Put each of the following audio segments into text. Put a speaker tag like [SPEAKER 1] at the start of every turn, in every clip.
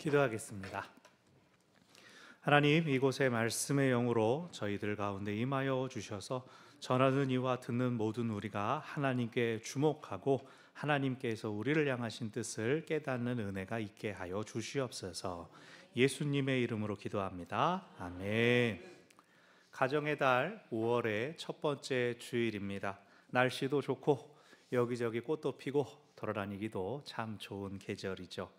[SPEAKER 1] 기도하겠습니다. 하나님, 이곳에 말씀의 영으로 저희들 가운데 임하여 주셔서 전하는 이와 듣는 모든 우리가 하나님께 주목하고 하나님께서 우리를 향하신 뜻을 깨닫는 은혜가 있게 하여 주시옵소서. 예수님의 이름으로 기도합니다. 아멘. 가정의 달 5월의 첫 번째 주일입니다. 날씨도 좋고 여기저기 꽃도 피고 돌아다니기도 참 좋은 계절이죠.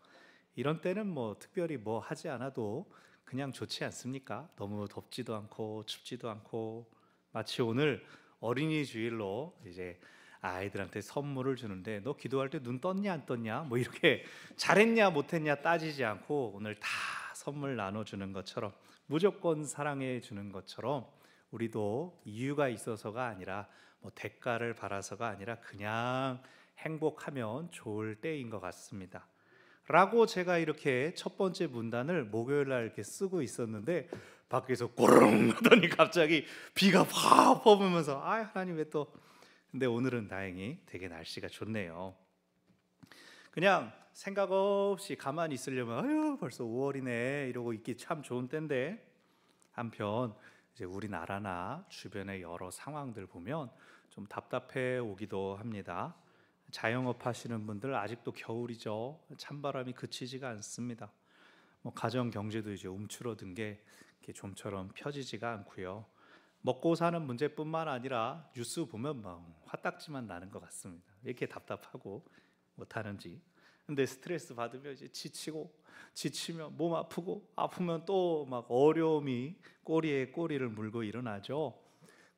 [SPEAKER 1] 이런 때는 특별히 하지 않아도 그냥 좋지 않습니까? 너무 덥지도 않고 춥지도 않고. 마치 오늘 어린이 주일로 이제 아이들한테 선물을 주는데 너 기도할 때 눈 떴냐 안 떴냐 이렇게 잘했냐 못했냐 따지지 않고 오늘 다 선물 나눠주는 것처럼, 무조건 사랑해 주는 것처럼 우리도 이유가 있어서가 아니라 대가를 바라서가 아니라 그냥 행복하면 좋을 때인 것 같습니다. 라고 제가 이렇게 첫 번째 문단을 목요일 날 이렇게 쓰고 있었는데 밖에서 꼬르릉 하더니 갑자기 비가 팍 퍼부으면서 하나님 왜 또. 근데 오늘은 다행히 되게 날씨가 좋네요. 그냥 생각 없이 가만히 있으려면 벌써 5월이네 이러고 있기 참 좋은 때인데, 한편 이제 우리나라나 주변의 여러 상황들 보면 좀 답답해 오기도 합니다. 자영업 하시는 분들 아직도 겨울이죠. 찬바람이 그치지가 않습니다. 가정 경제도 이제 움츠러든 게 이렇게 좀처럼 펴지지가 않고요. 먹고 사는 문제뿐만 아니라 뉴스 보면 화딱지만 나는 것 같습니다. 왜 이렇게 답답하고 못하는지. 근데 스트레스 받으면 이제 지치면 몸 아프고, 아프면 또 어려움이 꼬리에 꼬리를 물고 일어나죠.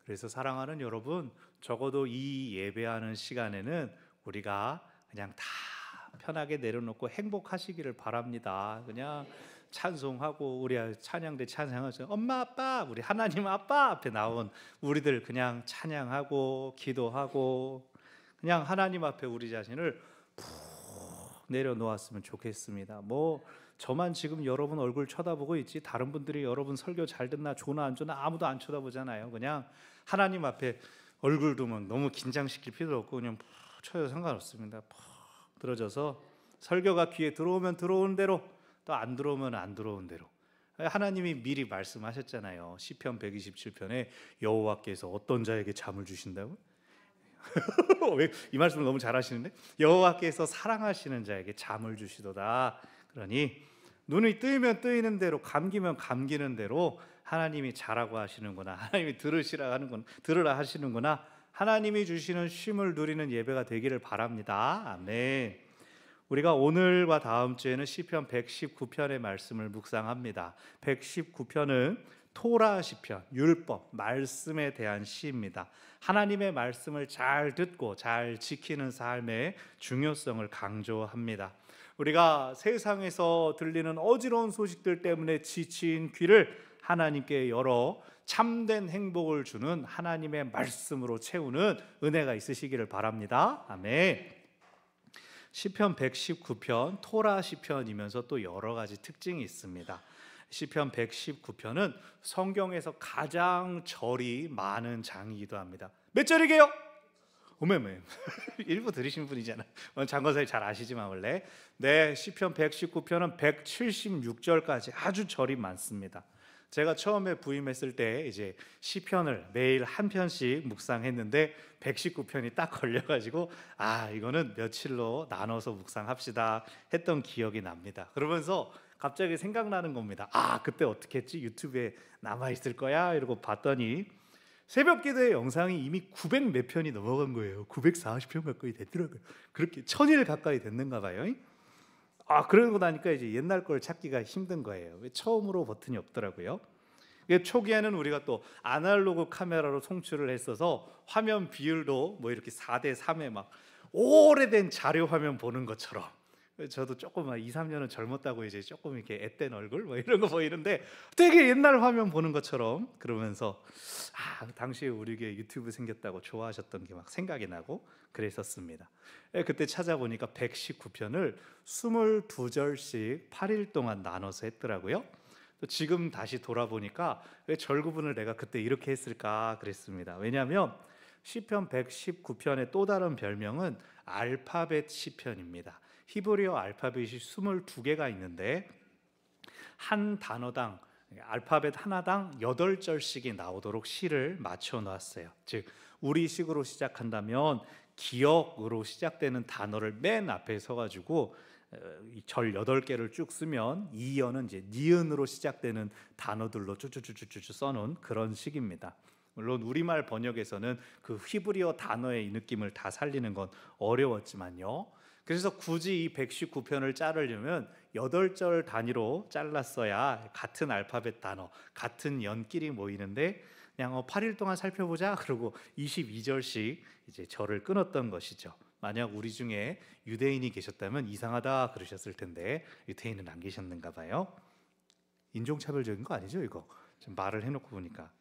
[SPEAKER 1] 그래서 사랑하는 여러분, 적어도 이 예배하는 시간에는 우리가 그냥 다 편하게 내려놓고 행복하시기를 바랍니다. 그냥 찬송하고, 우리 찬양대 찬양하죠. 엄마 아빠, 우리 하나님 아빠 앞에 나온 우리들 그냥 찬양하고 기도하고 그냥 하나님 앞에 우리 자신을 푹 내려놓았으면 좋겠습니다. 저만 지금 여러분 얼굴 쳐다보고 있지 다른 분들이 여러분 설교 잘 듣나 좋나 안 좋나 아무도 안 쳐다보잖아요. 그냥 하나님 앞에 얼굴 두면 너무 긴장시킬 필요 없고 그냥 푹 쳐도 상관없습니다. 푹 들어져서 설교가 귀에 들어오면 들어오는 대로, 또 안 들어오면 안 들어오는 대로. 하나님이 미리 말씀하셨잖아요. 시편 127편에 여호와께서 어떤 자에게 잠을 주신다고? 왜 이 말씀을 너무 잘하시는데? 여호와께서 사랑하시는 자에게 잠을 주시도다. 그러니 눈이 뜨이면 뜨이는 대로, 감기면 감기는 대로 하나님이 자라고 하시는구나, 하나님이 들으라 하시는구나, 하나님이 주시는 쉼을 누리는 예배가 되기를 바랍니다. 아멘. 우리가 오늘과 다음 주에는 시편 119편의 말씀을 묵상합니다. 119편은 토라 시편, 율법, 말씀에 대한 시입니다. 하나님의 말씀을 잘 듣고 잘 지키는 삶의 중요성을 강조합니다. 우리가 세상에서 들리는 어지러운 소식들 때문에 지친 귀를 하나님께 열어 참된 행복을 주는 하나님의 말씀으로 채우는 은혜가 있으시기를 바랍니다. 아멘. 시편 119편 토라 시편이면서 또 여러 가지 특징이 있습니다. 시편 119편은 성경에서 가장 절이 많은 장이기도 합니다. 몇 절이게요? 오메메 일부 들으신 분이잖아요. 장거사님 잘 아시지만 원래 시편 119편은 176절까지 아주 절이 많습니다. 제가 처음에 부임했을 때 이제 시편을 매일 한 편씩 묵상했는데 119편이 딱 걸려가지고 이거는 며칠로 나눠서 묵상합시다 했던 기억이 납니다. 그러면서 갑자기 생각나는 겁니다. 그때 어떻게 했지? 유튜브에 남아있을 거야 이러고 봤더니 새벽 기도의 영상이 이미 900 몇 편이 넘어간 거예요. 940편 가까이 됐더라고요. 그렇게 1000일 가까이 됐는가 봐요. 그러고 나니까 이제 옛날 걸 찾기가 힘든 거예요. 왜 처음으로 버튼이 없더라고요. 초기에는 우리가 또 아날로그 카메라로 송출을 했어서 화면 비율도 이렇게 4:3에 오래된 자료 화면 보는 것처럼, 저도 조금 2, 3년은 젊었다고 이제 조금 이렇게 앳된 얼굴 이런 거 보이는데 되게 옛날 화면 보는 것처럼, 그러면서 당시에 우리에게 유튜브 생겼다고 좋아하셨던 게 생각이 나고 그랬었습니다. 그때 찾아보니까 119편을 22절씩 8일 동안 나눠서 했더라고요. 또 지금 다시 돌아보니까 왜 절구분을 내가 그때 이렇게 했을까 그랬습니다. 왜냐하면 시편 119편의 또 다른 별명은 알파벳 시편입니다. 히브리어 알파벳이 22개가 있는데 한 단어당 알파벳 하나당 8절씩이 나오도록 시를 맞춰 놨어요. 즉 우리식으로 시작한다면 기역으로 시작되는 단어를 맨 앞에 서가지고 절 8개를 쭉 쓰면 이어는 이제 니은으로 시작되는 단어들로 쭈쭈쭈쭈쭈 써놓은 그런 식입니다. 물론 우리말 번역에서는 그 히브리어 단어의 이 느낌을 다 살리는 건 어려웠지만요. 그래서 굳이 이 119편을 자르려면 8절 단위로 잘랐어야 같은 알파벳 단어, 같은 연끼리 모이는데 그냥 8일 동안 살펴보자 그러고 22절씩 이제 절을 끊었던 것이죠. 만약 우리 중에 유대인이 계셨다면 이상하다 그러셨을 텐데 유대인은 안 계셨는가 봐요. 인종차별적인 거 아니죠 이거? 지금 말을 해놓고 보니까.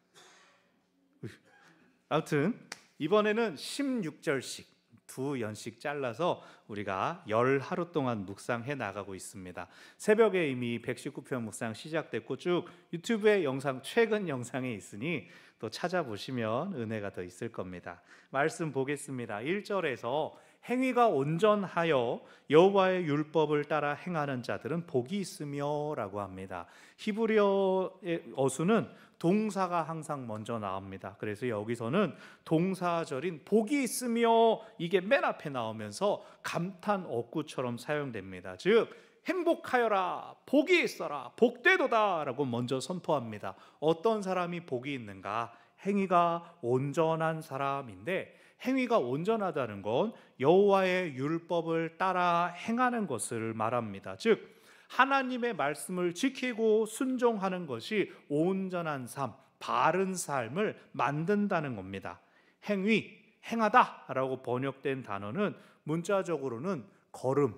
[SPEAKER 1] 아무튼 이번에는 16절씩 두 연씩 잘라서 우리가 열 하루 동안 묵상해 나가고 있습니다. 새벽에 이미 119편 묵상 시작됐고 쭉 유튜브에 영상 최근 영상에 있으니 또 찾아보시면 은혜가 더 있을 겁니다. 말씀 보겠습니다. 1절에서 행위가 온전하여 여호와의 율법을 따라 행하는 자들은 복이 있으며 라고 합니다. 히브리어의 어수는 동사가 항상 먼저 나옵니다. 그래서 여기서는 동사절인 복이 있으며 이게 맨 앞에 나오면서 감탄 어구처럼 사용됩니다. 즉 행복하여라, 복이 있어라, 복되도다 라고 먼저 선포합니다. 어떤 사람이 복이 있는가? 행위가 온전한 사람인데 행위가 온전하다는 건 여호와의 율법을 따라 행하는 것을 말합니다. 즉 하나님의 말씀을 지키고 순종하는 것이 온전한 삶, 바른 삶을 만든다는 겁니다. 행위, 행하다라고 번역된 단어는 문자적으로는 걸음,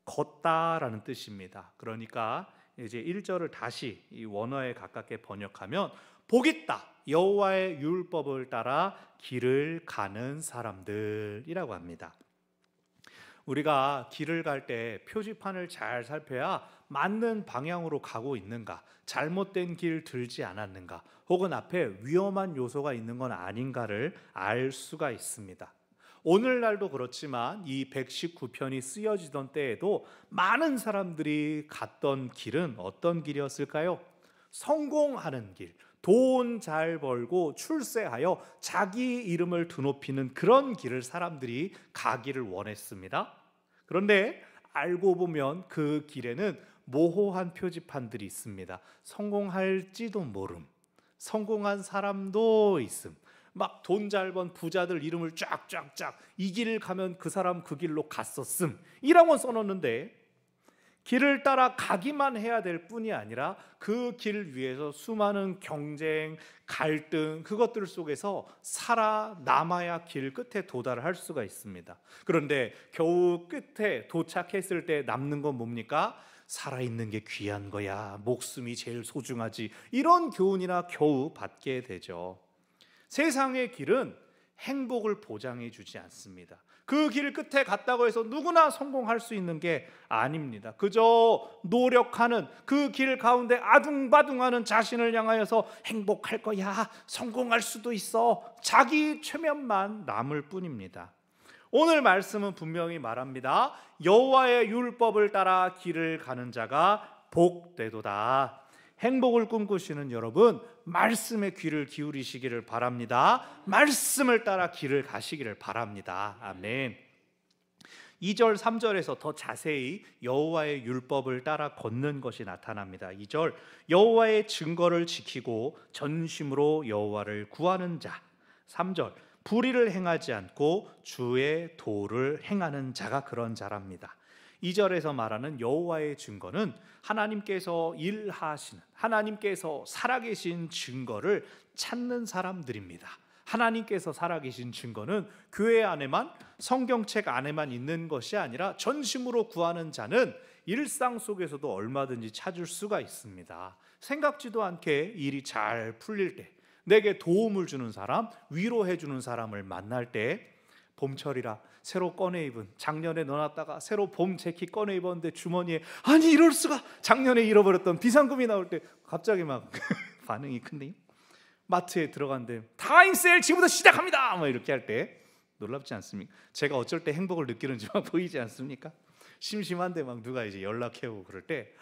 [SPEAKER 1] 걷다라는 뜻입니다. 그러니까 이제 1절을 다시 이 원어에 가깝게 번역하면 복 있다, 여호와의 율법을 따라 길을 가는 사람들이라고 합니다. 우리가 길을 갈 때 표지판을 잘 살펴야 맞는 방향으로 가고 있는가, 잘못된 길 들지 않았는가, 혹은 앞에 위험한 요소가 있는 건 아닌가를 알 수가 있습니다. 오늘날도 그렇지만 이 119편이 쓰여지던 때에도 많은 사람들이 갔던 길은 어떤 길이었을까요? 성공하는 길, 돈 잘 벌고 출세하여 자기 이름을 드높이는 그런 길을 사람들이 가기를 원했습니다. 그런데 알고 보면 그 길에는 모호한 표지판들이 있습니다. 성공할지도 모름, 성공한 사람도 있음, 막 돈 잘 번 부자들 이름을 쫙쫙쫙 이 길을 가면 그 사람 그 길로 갔었음 이런 건 써놓는데 길을 따라 가기만 해야 될 뿐이 아니라 그 길 위에서 수많은 경쟁, 갈등 그것들 속에서 살아남아야 길 끝에 도달을 할 수가 있습니다. 그런데 겨우 끝에 도착했을 때 남는 건 뭡니까? 살아있는 게 귀한 거야, 목숨이 제일 소중하지, 이런 교훈이나 겨우 받게 되죠. 세상의 길은 행복을 보장해 주지 않습니다. 그 길 끝에 갔다고 해서 누구나 성공할 수 있는 게 아닙니다. 그저 노력하는 그 길 가운데 아둥바둥하는 자신을 향하여서 행복할 거야, 성공할 수도 있어, 자기 최면만 남을 뿐입니다. 오늘 말씀은 분명히 말합니다. 여호와의 율법을 따라 길을 가는 자가 복되도다. 행복을 꿈꾸시는 여러분, 말씀의 귀를 기울이시기를 바랍니다. 말씀을 따라 길을 가시기를 바랍니다. 아멘. 2절 3절에서 더 자세히 여호와의 율법을 따라 걷는 것이 나타납니다. 2절 여호와의 증거를 지키고 전심으로 여호와를 구하는 자. 3절 불의를 행하지 않고 주의 도를 행하는 자가 그런 자랍니다. 2절에서 말하는 여호와의 증거는 하나님께서 일하시는, 하나님께서 살아계신 증거를 찾는 사람들입니다. 하나님께서 살아계신 증거는 교회 안에만, 성경책 안에만 있는 것이 아니라 전심으로 구하는 자는 일상 속에서도 얼마든지 찾을 수가 있습니다. 생각지도 않게 일이 잘 풀릴 때, 내게 도움을 주는 사람, 위로해 주는 사람을 만날 때, 봄철이라 새로 꺼내 입은, 작년에 넣어놨다가 새로 봄 재킷 꺼내 입었는데 주머니에 아니 이럴 수가, 작년에 잃어버렸던 비상금이 나올 때 갑자기 막 반응이 큰데, 마트에 들어갔는데 타임세일 지금부터 시작합니다 막 이렇게 할 때 놀랍지 않습니까? 제가 어쩔 때 행복을 느끼는지 막 보이지 않습니까? 심심한데 막 누가 이제 연락해오고 그럴 때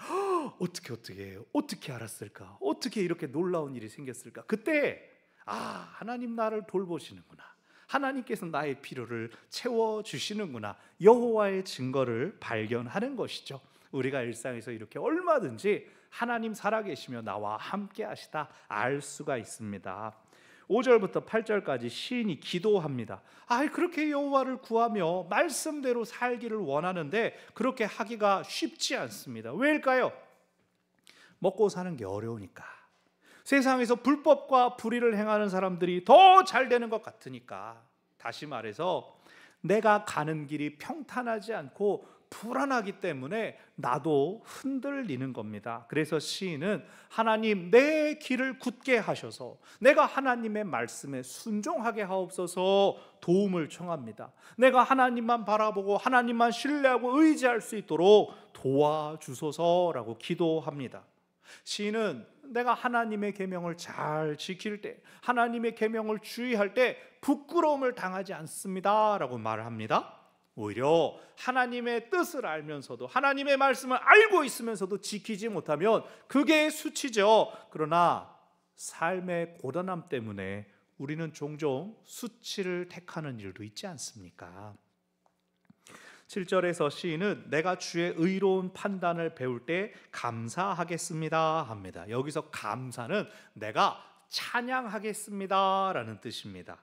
[SPEAKER 1] 어떻게 알았을까? 어떻게 이렇게 놀라운 일이 생겼을까? 그때 하나님 나를 돌보시는구나. 하나님께서 나의 필요를 채워주시는구나. 여호와의 증거를 발견하는 것이죠. 우리가 일상에서 이렇게 얼마든지 하나님 살아계시며 나와 함께 하시다 알 수가 있습니다. 5절부터 8절까지 시인이 기도합니다. 그렇게 여호와를 구하며 말씀대로 살기를 원하는데 그렇게 하기가 쉽지 않습니다. 왜일까요? 먹고 사는 게 어려우니까. 세상에서 불법과 불의를 행하는 사람들이 더 잘 되는 것 같으니까. 다시 말해서 내가 가는 길이 평탄하지 않고 불안하기 때문에 나도 흔들리는 겁니다. 그래서 시인은 하나님 내 길을 굳게 하셔서 내가 하나님의 말씀에 순종하게 하옵소서 도움을 청합니다. 내가 하나님만 바라보고 하나님만 신뢰하고 의지할 수 있도록 도와주소서라고 기도합니다. 시인은 내가 하나님의 계명을 잘 지킬 때, 하나님의 계명을 주의할 때 부끄러움을 당하지 않습니다라고 말을 합니다. 오히려 하나님의 뜻을 알면서도 하나님의 말씀을 알고 있으면서도 지키지 못하면 그게 수치죠. 그러나 삶의 고단함 때문에 우리는 종종 수치를 택하는 일도 있지 않습니까? 7절에서 시인은 내가 주의 의로운 판단을 배울 때 감사하겠습니다 합니다. 여기서 감사는 내가 찬양하겠습니다 라는 뜻입니다.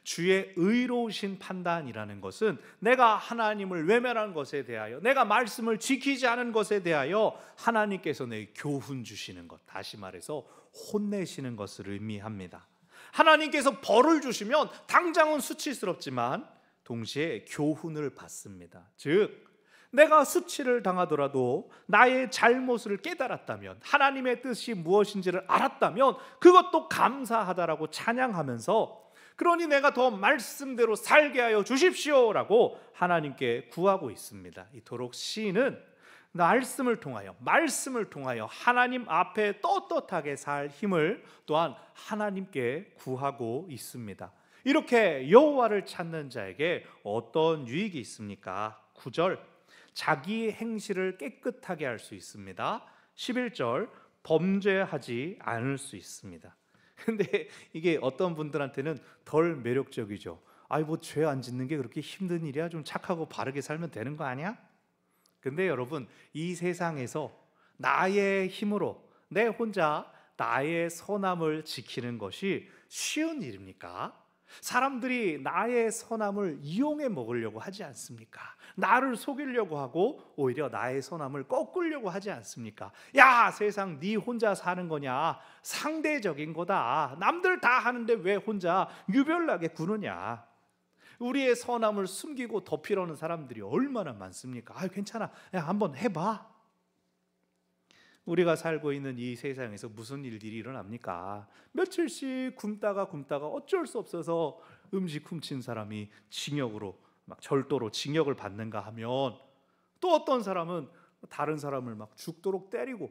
[SPEAKER 1] 주의 의로우신 판단이라는 것은 내가 하나님을 외면한 것에 대하여, 내가 말씀을 지키지 않은 것에 대하여 하나님께서 내게 교훈 주시는 것, 다시 말해서 혼내시는 것을 의미합니다. 하나님께서 벌을 주시면 당장은 수치스럽지만 동시에 교훈을 받습니다. 즉 내가 수치를 당하더라도 나의 잘못을 깨달았다면, 하나님의 뜻이 무엇인지를 알았다면 그것도 감사하다라고 찬양하면서, 그러니 내가 더 말씀대로 살게 하여 주십시오라고 하나님께 구하고 있습니다. 이토록 시인은 말씀을 통하여 하나님 앞에 떳떳하게 살 힘을 또한 하나님께 구하고 있습니다. 이렇게 여호와를 찾는 자에게 어떤 유익이 있습니까? 9절 자기 행실을 깨끗하게 할 수 있습니다. 11절 범죄하지 않을 수 있습니다. 근데 이게 어떤 분들한테는 덜 매력적이죠. 뭐 죄 안 짓는 게 그렇게 힘든 일이야? 좀 착하고 바르게 살면 되는 거 아니야? 근데 여러분, 이 세상에서 나의 힘으로 내 혼자 나의 선함을 지키는 것이 쉬운 일입니까? 사람들이 나의 선함을 이용해 먹으려고 하지 않습니까? 나를 속이려고 하고 오히려 나의 선함을 꺾으려고 하지 않습니까? 야, 세상 네 혼자 사는 거냐? 상대적인 거다. 남들 다 하는데 왜 혼자 유별나게 구느냐? 우리의 선함을 숨기고 덮으려는 사람들이 얼마나 많습니까? 괜찮아, 야, 한번 해봐. 우리가 살고 있는 이 세상에서 무슨 일들이 일어납니까? 며칠씩 굶다가 어쩔 수 없어서 음식 훔친 사람이 징역으로, 절도로 징역을 받는가 하면, 또 어떤 사람은 다른 사람을 죽도록 때리고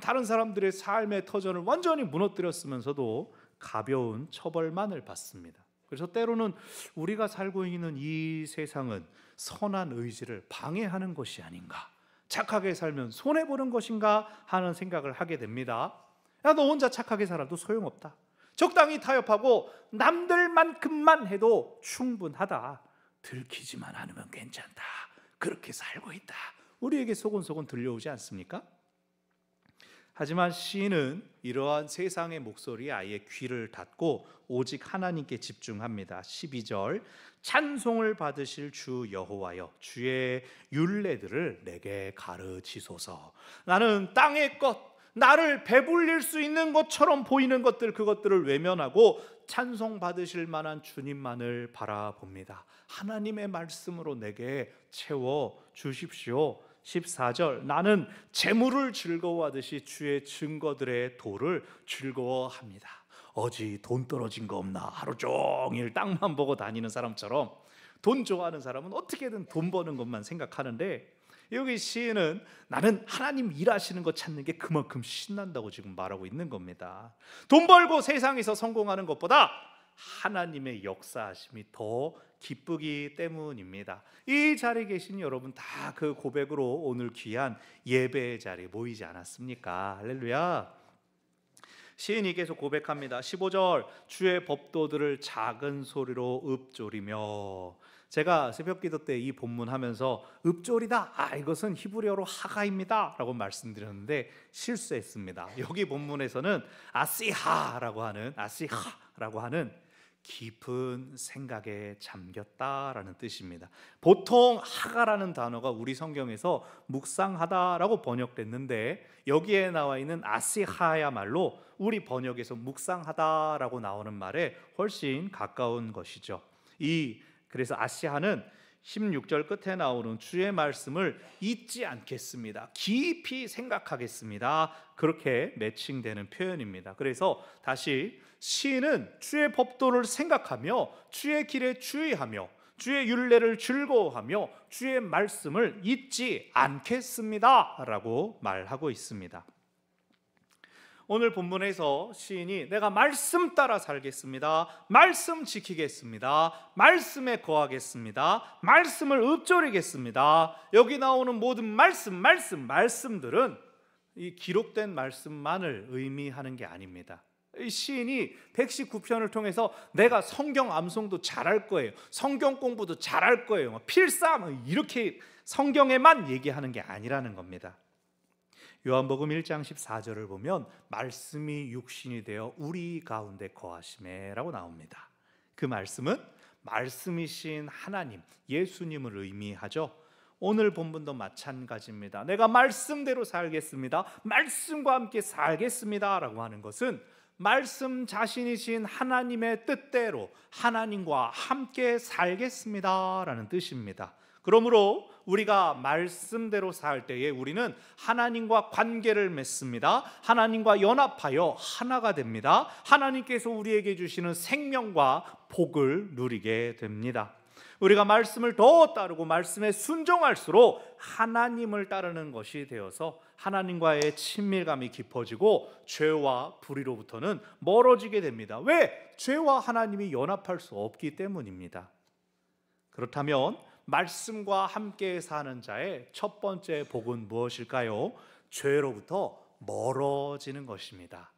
[SPEAKER 1] 다른 사람들의 삶의 터전을 완전히 무너뜨렸으면서도 가벼운 처벌만을 받습니다. 그래서 때로는 우리가 살고 있는 이 세상은 선한 의지를 방해하는 것이 아닌가, 착하게 살면 손해보는 것인가 하는 생각을 하게 됩니다. 야, 너 혼자 착하게 살아도 소용없다. 적당히 타협하고 남들만큼만 해도 충분하다. 들키지만 않으면 괜찮다. 그렇게 살고 있다. 우리에게 소곤소곤 들려오지 않습니까? 하지만 시인은 이러한 세상의 목소리에 아예 귀를 닫고 오직 하나님께 집중합니다. 12절 찬송을 받으실 주 여호와여, 주의 율례들을 내게 가르치소서. 나는 땅의 것, 나를 배불릴 수 있는 것처럼 보이는 것들, 그것들을 외면하고 찬송 받으실 만한 주님만을 바라봅니다. 하나님의 말씀으로 내게 채워 주십시오. 14절 나는 재물을 즐거워하듯이 주의 증거들의 도를 즐거워합니다. 어디 돈 떨어진 거 없나 하루 종일 땅만 보고 다니는 사람처럼, 돈 좋아하는 사람은 어떻게든 돈 버는 것만 생각하는데, 여기 시인은 나는 하나님 일하시는 거 찾는 게 그만큼 신난다고 지금 말하고 있는 겁니다. 돈 벌고 세상에서 성공하는 것보다 하나님의 역사하심이 더 기쁘기 때문입니다. 이 자리에 계신 여러분 다 그 고백으로 오늘 귀한 예배의 자리에 모이지 않았습니까? 할렐루야. 시인이 계속 고백합니다. 15절, 주의 법도들을 작은 소리로 읊조리며. 제가 새벽기도 때 이 본문 하면서 읊조리다, 이것은 히브리어로 하가입니다 라고 말씀드렸는데 실수했습니다. 여기 본문에서는 아시하라고 하는 깊은 생각에 잠겼다라는 뜻입니다. 보통 하가라는 단어가 우리 성경에서 묵상하다라고 번역됐는데 여기에 나와 있는 아시하야말로 우리 번역에서 묵상하다라고 나오는 말에 훨씬 가까운 것이죠. 그래서 아시하는 16절 끝에 나오는 주의 말씀을 잊지 않겠습니다, 깊이 생각하겠습니다, 그렇게 매칭되는 표현입니다. 그래서 다시 시인은 주의 법도를 생각하며 주의 길에 주의하며 주의 율례를 즐거워하며 주의 말씀을 잊지 않겠습니다 라고 말하고 있습니다. 오늘 본문에서 시인이 내가 말씀 따라 살겠습니다, 말씀 지키겠습니다, 말씀에 거하겠습니다, 말씀을 읊조리겠습니다, 여기 나오는 모든 말씀들은 이 기록된 말씀만을 의미하는 게 아닙니다. 이 시인이 119편을 통해서 내가 성경 암송도 잘할 거예요, 성경 공부도 잘할 거예요, 필사 이렇게 성경에만 얘기하는 게 아니라는 겁니다. 요한복음 1장 14절을 보면 말씀이 육신이 되어 우리 가운데 거하시매라고 나옵니다. 그 말씀은 말씀이신 하나님, 예수님을 의미하죠. 오늘 본문도 마찬가지입니다. 내가 말씀대로 살겠습니다, 말씀과 함께 살겠습니다 라고 하는 것은 말씀 자신이신 하나님의 뜻대로 하나님과 함께 살겠습니다 라는 뜻입니다. 그러므로 우리가 말씀대로 살 때에 우리는 하나님과 관계를 맺습니다. 하나님과 연합하여 하나가 됩니다. 하나님께서 우리에게 주시는 생명과 복을 누리게 됩니다. 우리가 말씀을 더 따르고 말씀에 순종할수록 하나님을 따르는 것이 되어서 하나님과의 친밀감이 깊어지고 죄와 불의로부터는 멀어지게 됩니다. 왜? 죄와 하나님이 연합할 수 없기 때문입니다. 그렇다면 말씀과 함께 사는 자의 첫 번째 복은 무엇일까요? 죄로부터 멀어지는 것입니다.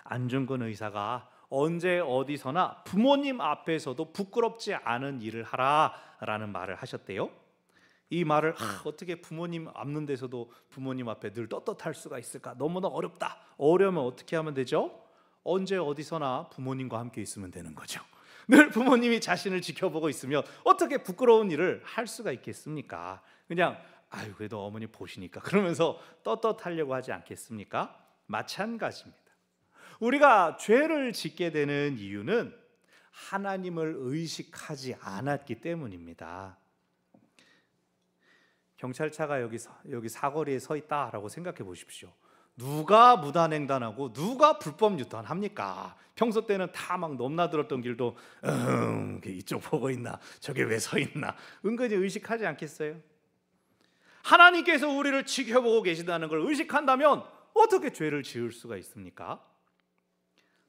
[SPEAKER 1] 안중근 의사가 언제 어디서나 부모님 앞에서도 부끄럽지 않은 일을 하라라는 말을 하셨대요. 이 말을 어떻게 부모님 앞는 데서도 부모님 앞에 늘 떳떳할 수가 있을까? 너무나 어렵다. 어려우면 어떻게 하면 되죠? 언제 어디서나 부모님과 함께 있으면 되는 거죠. 늘 부모님이 자신을 지켜보고 있으면 어떻게 부끄러운 일을 할 수가 있겠습니까? 그냥 그래도 어머니 보시니까 그러면서 떳떳하려고 하지 않겠습니까? 마찬가지입니다. 우리가 죄를 짓게 되는 이유는 하나님을 의식하지 않았기 때문입니다. 경찰차가 여기 사거리에 서 있다라고 생각해 보십시오. 누가 무단횡단하고 누가 불법 유턴합니까? 평소 때는 다 막 넘나들었던 길도 이쪽 보고 있나, 저게 왜 서 있나 은근히 의식하지 않겠어요? 하나님께서 우리를 지켜보고 계시다는 걸 의식한다면 어떻게 죄를 지을 수가 있습니까?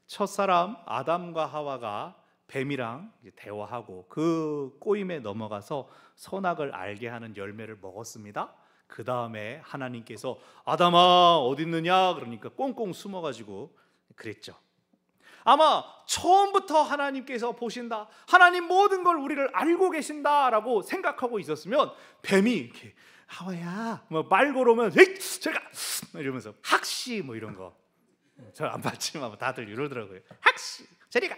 [SPEAKER 1] 첫사람 아담과 하와가 뱀이랑 대화하고 그 꼬임에 넘어가서 선악을 알게 하는 열매를 먹었습니다. 그 다음에 하나님께서 아담아 어디 있느냐 그러니까 꽁꽁 숨어가지고 그랬죠. 아마 처음부터 하나님께서 보신다, 하나님 모든 걸 우리를 알고 계신다라고 생각하고 있었으면 뱀이 이렇게 하와야 말 걸어오면 제가 이러면서 학시 이런 거 저 안 봤지만 다들 이러더라고요. 학시 저리가.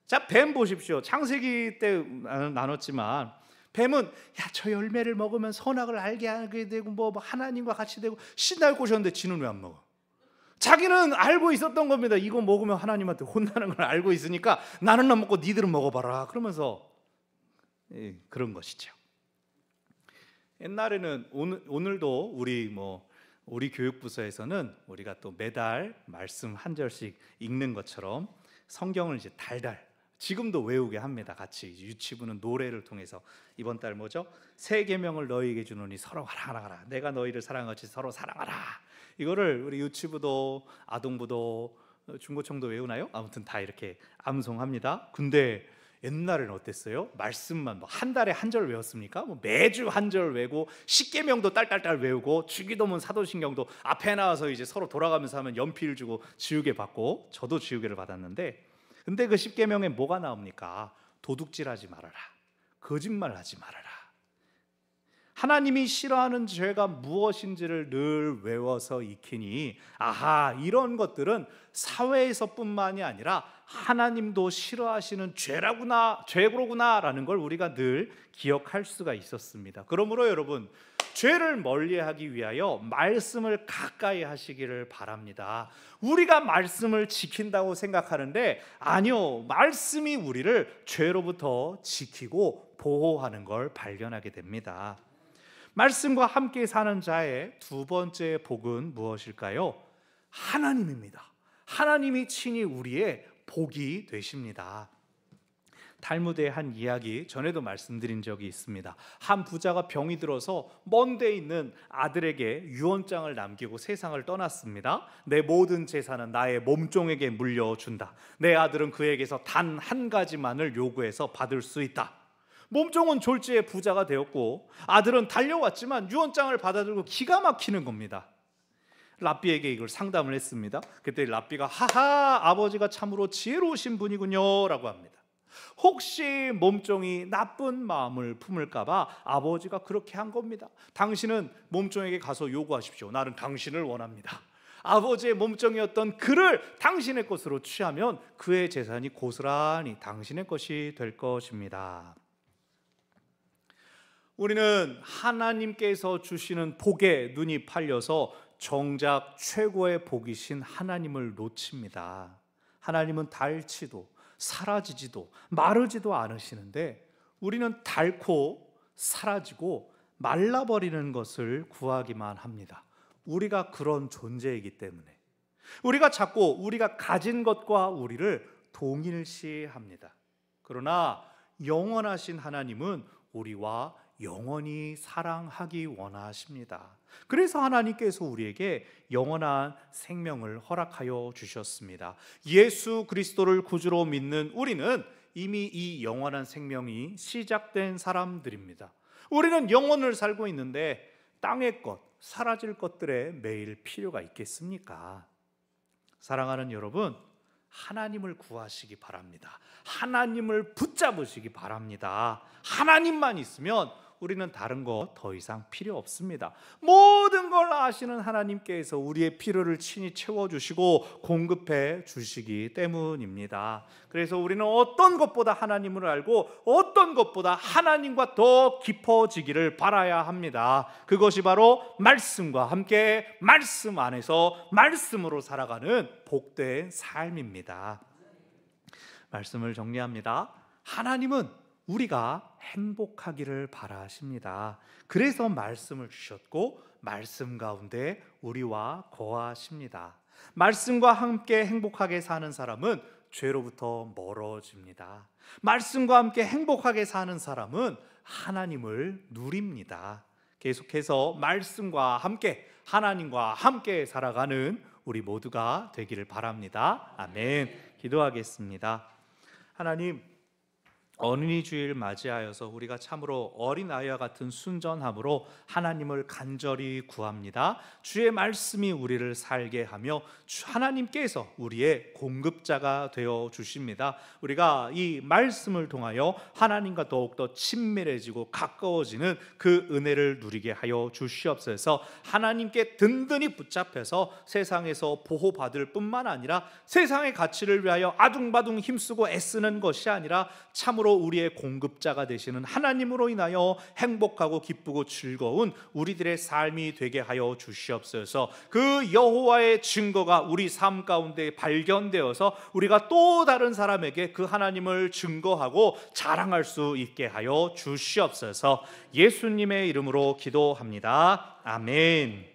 [SPEAKER 1] 자, 뱀 보십시오. 창세기 때 나눴지만 뱀은 저 열매를 먹으면 선악을 알게 하게 되고 하나님과 같이 되고 신날 곳이었는데 지는 왜 안 먹어? 자기는 알고 있었던 겁니다. 이거 먹으면 하나님한테 혼나는 걸 알고 있으니까 나는 안 먹고 니들은 먹어봐라 그러면서 그런 것이죠. 옛날에는 오늘도 우리 교육부서에서는 우리가 또 매달 말씀 한 절씩 읽는 것처럼 성경을 이제 달달 지금도 외우게 합니다. 같이 유치부는 노래를 통해서 이번 달 새 계명을 너희에게 주노니 서로 사랑하라. 내가 너희를 사랑하듯이 서로 사랑하라. 이거를 우리 유치부도 아동부도 중고청도 외우나요? 아무튼 다 이렇게 암송합니다. 근데 옛날에는 어땠어요? 말씀만 한 달에 한 절 외웠습니까? 매주 한 절 외우고 십계명도 딸딸딸 외우고 주기도문 사도신경도 앞에 나와서 이제 서로 돌아가면서 하면 연필 주고 지우개 받고, 저도 지우개를 받았는데, 근데 그 십계명에 뭐가 나옵니까? 도둑질하지 말아라, 거짓말하지 말아라. 하나님이 싫어하는 죄가 무엇인지를 늘 외워서 익히니, 아하, 이런 것들은 사회에서뿐만이 아니라 하나님도 싫어하시는 죄로구나라는 걸 우리가 늘 기억할 수가 있었습니다. 그러므로 여러분, 죄를 멀리하기 위하여 말씀을 가까이 하시기를 바랍니다. 우리가 말씀을 지킨다고 생각하는데 아니요, 말씀이 우리를 죄로부터 지키고 보호하는 걸 발견하게 됩니다. 말씀과 함께 사는 자의 두 번째 복은 무엇일까요? 하나님입니다. 하나님이 친히 우리의 복이 되십니다. 탈무드의 한 이야기 전에도 말씀드린 적이 있습니다. 한 부자가 병이 들어서 먼 데 있는 아들에게 유언장을 남기고 세상을 떠났습니다. 내 모든 재산은 나의 몸종에게 물려준다. 내 아들은 그에게서 단 한 가지만을 요구해서 받을 수 있다. 몸종은 졸지에 부자가 되었고 아들은 달려왔지만 유언장을 받아들고 기가 막히는 겁니다. 랍비에게 이걸 상담을 했습니다. 그때 랍비가 하하, 아버지가 참으로 지혜로우신 분이군요 라고 합니다. 혹시 몸종이 나쁜 마음을 품을까봐 아버지가 그렇게 한 겁니다. 당신은 몸종에게 가서 요구하십시오. 나는 당신을 원합니다. 아버지의 몸종이었던 그를 당신의 것으로 취하면 그의 재산이 고스란히 당신의 것이 될 것입니다. 우리는 하나님께서 주시는 복에 눈이 팔려서 정작 최고의 복이신 하나님을 놓칩니다. 하나님은 닳지도 사라지지도 마르지도 않으시는데 우리는 닳고 사라지고 말라버리는 것을 구하기만 합니다. 우리가 그런 존재이기 때문에 우리가 자꾸 우리가 가진 것과 우리를 동일시합니다. 그러나 영원하신 하나님은 우리와 영원히 사랑하기 원하십니다. 그래서 하나님께서 우리에게 영원한 생명을 허락하여 주셨습니다. 예수 그리스도를 구주로 믿는 우리는 이미 이 영원한 생명이 시작된 사람들입니다. 우리는 영혼을 살고 있는데 땅의 것, 사라질 것들에 매일 필요가 있겠습니까? 사랑하는 여러분, 하나님을 구하시기 바랍니다. 하나님을 붙잡으시기 바랍니다. 하나님만 있으면 우리는 다른 거 더 이상 필요 없습니다. 모든 걸 아시는 하나님께서 우리의 필요를 친히 채워주시고 공급해 주시기 때문입니다. 그래서 우리는 어떤 것보다 하나님을 알고 어떤 것보다 하나님과 더 깊어지기를 바라야 합니다. 그것이 바로 말씀과 함께 말씀 안에서 말씀으로 살아가는 복된 삶입니다. 말씀을 정리합니다. 하나님은 우리가 행복하기를 바라십니다. 그래서 말씀을 주셨고 말씀 가운데 우리와 거하십니다. 말씀과 함께 행복하게 사는 사람은 죄로부터 멀어집니다. 말씀과 함께 행복하게 사는 사람은 하나님을 누립니다. 계속해서 말씀과 함께 하나님과 함께 살아가는 우리 모두가 되기를 바랍니다. 아멘. 기도하겠습니다. 하나님, 어린이 주일 맞이하여서 우리가 참으로 어린아이와 같은 순전함으로 하나님을 간절히 구합니다. 주의 말씀이 우리를 살게 하며 하나님께서 우리의 공급자가 되어 주십니다. 우리가 이 말씀을 통하여 하나님과 더욱더 친밀해지고 가까워지는 그 은혜를 누리게 하여 주시옵소서. 하나님께 든든히 붙잡혀서 세상에서 보호받을 뿐만 아니라 세상의 가치를 위하여 아둥바둥 힘쓰고 애쓰는 것이 아니라 참으로 우리의 공급자가 되시는 하나님으로 인하여 행복하고 기쁘고 즐거운 우리들의 삶이 되게 하여 주시옵소서. 그 여호와의 증거가 우리 삶 가운데 발견되어서 우리가 또 다른 사람에게 그 하나님을 증거하고 자랑할 수 있게 하여 주시옵소서. 예수님의 이름으로 기도합니다. 아멘.